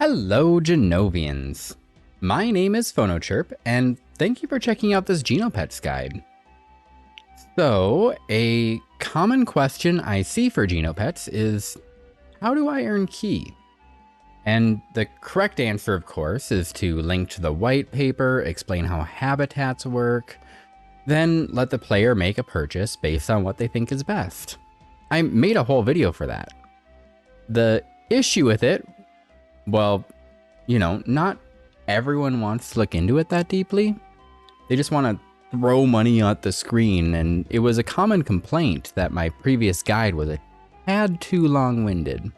Hello, Genovians. My name is Phonochirp, and thank you for checking out this Genopets guide. So, a common question I see for Genopets is, how do I earn key? And the correct answer, of course, is to link to the white paper, explain how habitats work, then let the player make a purchase based on what they think is best. I made a whole video for that. The issue with it, well, not everyone wants to look into it that deeply. They just want to throw money at the screen, and it was a common complaint that my previous guide was a tad too long-winded.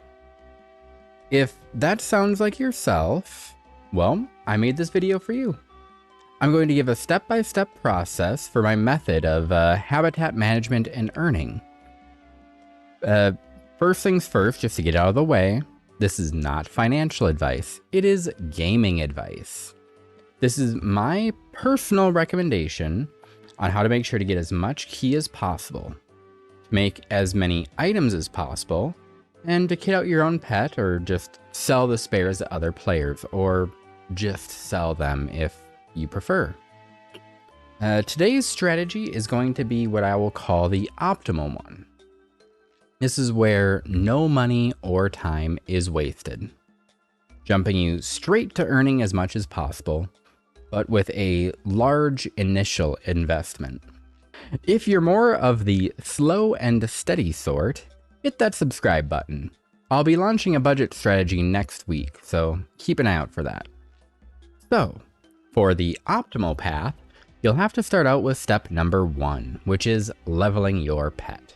If that sounds like yourself, well, I made this video for you. I'm going to give a step-by-step process for my method of habitat management and earning. First things first, just to get out of the way, this is not financial advice. It is gaming advice. This is my personal recommendation on how to make sure to get as much key as possible, to make as many items as possible, and to kit out your own pet or just sell the spares to other players, or just sell them if you prefer. Today's strategy is going to be what I will call the optimal one. This is where no money or time is wasted, jumping you straight to earning as much as possible, but with a large initial investment. If you're more of the slow and steady sort, hit that subscribe button. I'll be launching a budget strategy next week, so keep an eye out for that. So, for the optimal path, you'll have to start out with step number 1, which is leveling your pet.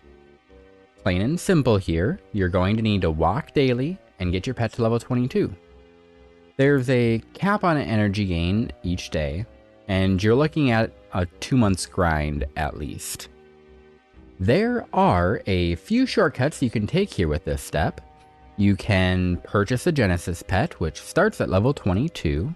Plain and simple here, you're going to need to walk daily and get your pet to level 22. There's a cap on energy gain each day, and you're looking at a 2 months grind at least. There are a few shortcuts you can take here with this step. You can purchase a Genesis pet, which starts at level 22.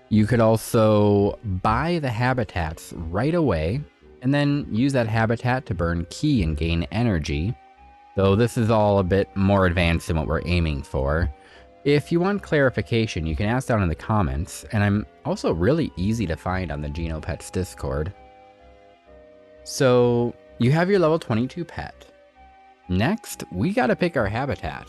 You could also buy the habitats right away, and then use that habitat to burn key and gain energy, though this is all a bit more advanced than what we're aiming for. If you want clarification, you can ask down in the comments, and I'm also really easy to find on the Genopets Discord. So, you have your level 22 pet. Next, we gotta pick our habitat.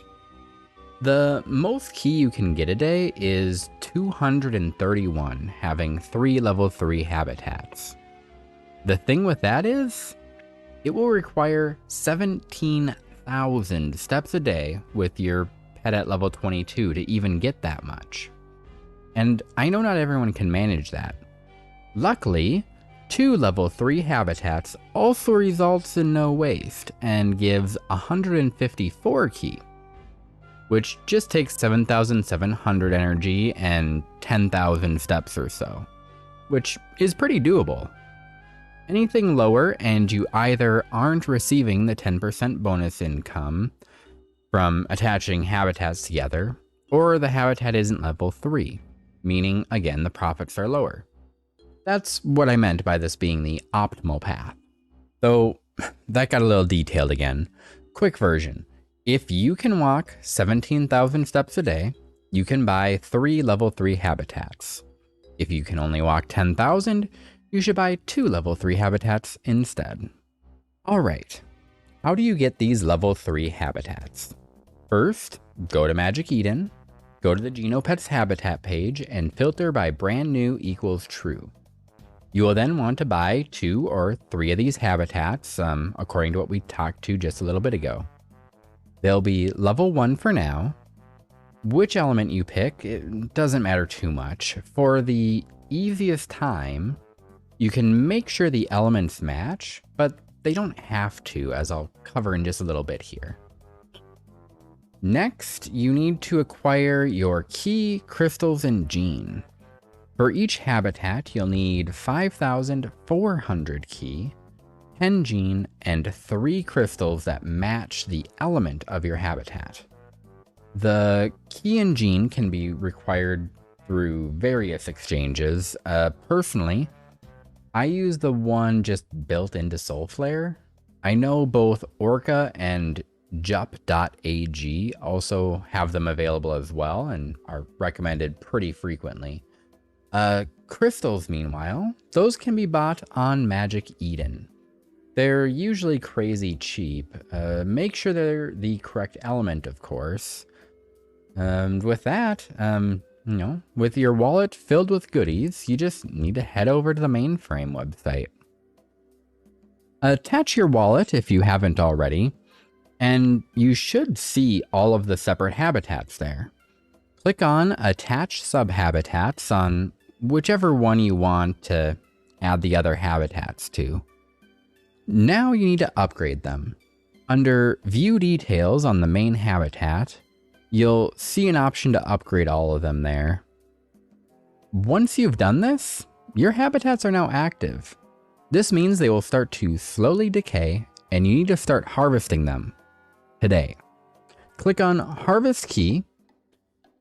The most key you can get a day is 231, having 3 level 3 habitats. The thing with that is, it will require 17,000 steps a day with your pet at level 22 to even get that much. And I know not everyone can manage that. Luckily, 2 level 3 habitats also results in no waste and gives 154 key, which just takes 7,700 energy and 10,000 steps or so, which is pretty doable. Anything lower and you either aren't receiving the 10% bonus income from attaching habitats together, or the habitat isn't level 3, meaning again the profits are lower. That's what I meant by this being the optimal path. Though that got a little detailed again. Quick version. If you can walk 17,000 steps a day, you can buy 3 level 3 habitats. If you can only walk 10,000, you should buy 2 level 3 habitats instead. Alright, how do you get these level 3 habitats? First, go to Magic Eden, go to the Genopets habitat page, and filter by brand new equals true. You will then want to buy 2 or 3 of these habitats, according to what we talked to just a little bit ago. They'll be level 1 for now. Which element you pick, it doesn't matter too much. For the easiest time, you can make sure the elements match, but they don't have to, as I'll cover in just a little bit here. Next, you need to acquire your key, crystals, and gene. For each habitat, you'll need 5,400 key, 10 gene, and 3 crystals that match the element of your habitat. The key and gene can be required through various exchanges. Personally, I use the one just built into Soulflare. I know both Orca and jup.ag also have them available as well and are recommended pretty frequently. Crystals, meanwhile, those can be bought on Magic Eden. They're usually crazy cheap. Make sure they're the correct element, of course. And with that, with your wallet filled with goodies, you just need to head over to the mainframe website. Attach your wallet if you haven't already, and you should see all of the separate habitats there. Click on Attach Subhabitats on whichever one you want to add the other habitats to. Now you need to upgrade them. Under View Details on the main habitat, you'll see an option to upgrade all of them there. Once you've done this, your habitats are now active. This means they will start to slowly decay, and you need to start harvesting them today. Click on Harvest Key,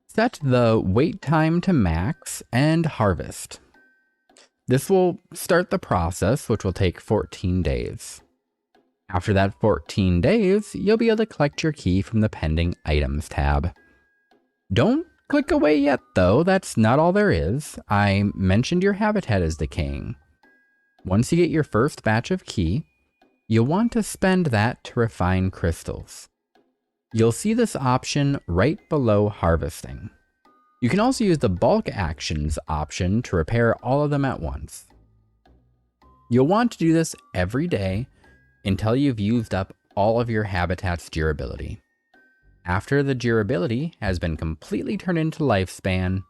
set the wait time to max, and harvest. This will start the process, which will take 14 days. After that 14 days, you'll be able to collect your key from the Pending Items tab. Don't click away yet though, that's not all there is. I mentioned your habitat is decaying. Once you get your first batch of key, you'll want to spend that to refine crystals. You'll see this option right below harvesting. You can also use the bulk actions option to repair all of them at once. You'll want to do this every day until you've used up all of your habitat's durability. After the durability has been completely turned into lifespan,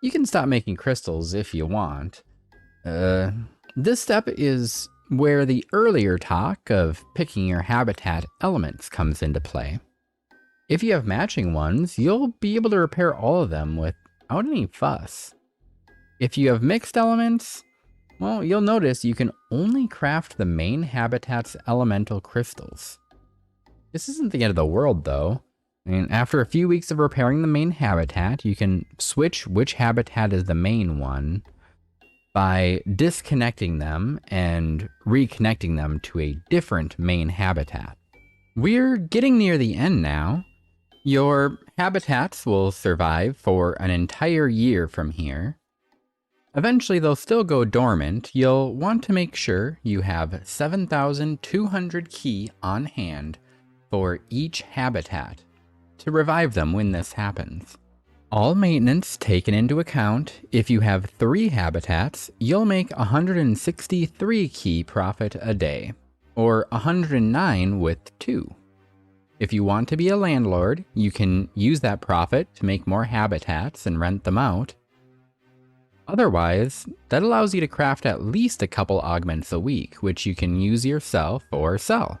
you can stop making crystals if you want. This step is where the earlier talk of picking your habitat elements comes into play. If you have matching ones, you'll be able to repair all of them without any fuss. If you have mixed elements, well, you'll notice you can only craft the main habitat's elemental crystals. This isn't the end of the world though. After a few weeks of repairing the main habitat, you can switch which habitat is the main one by disconnecting them and reconnecting them to a different main habitat. We're getting near the end now. Your habitats will survive for an entire year from here. Eventually they'll still go dormant. You'll want to make sure you have 7,200 key on hand for each habitat to revive them when this happens. All maintenance taken into account, if you have 3 habitats, you'll make 163 key profit a day, or 109 with 2. If you want to be a landlord, you can use that profit to make more habitats and rent them out. Otherwise, that allows you to craft at least a couple augments a week, which you can use yourself or sell.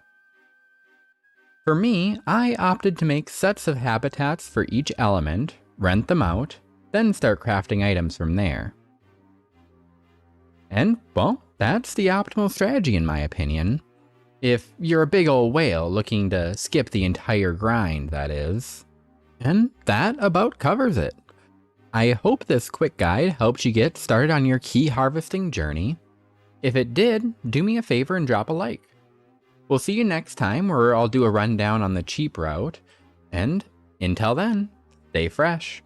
For me, I opted to make sets of habitats for each element, rent them out, then start crafting items from there. And, well, that's the optimal strategy in my opinion. If you're a big old whale looking to skip the entire grind, that is. And that about covers it. I hope this quick guide helped you get started on your key harvesting journey. If it did, do me a favor and drop a like. We'll see you next time where I'll do a rundown on the cheap route, and until then, stay fresh.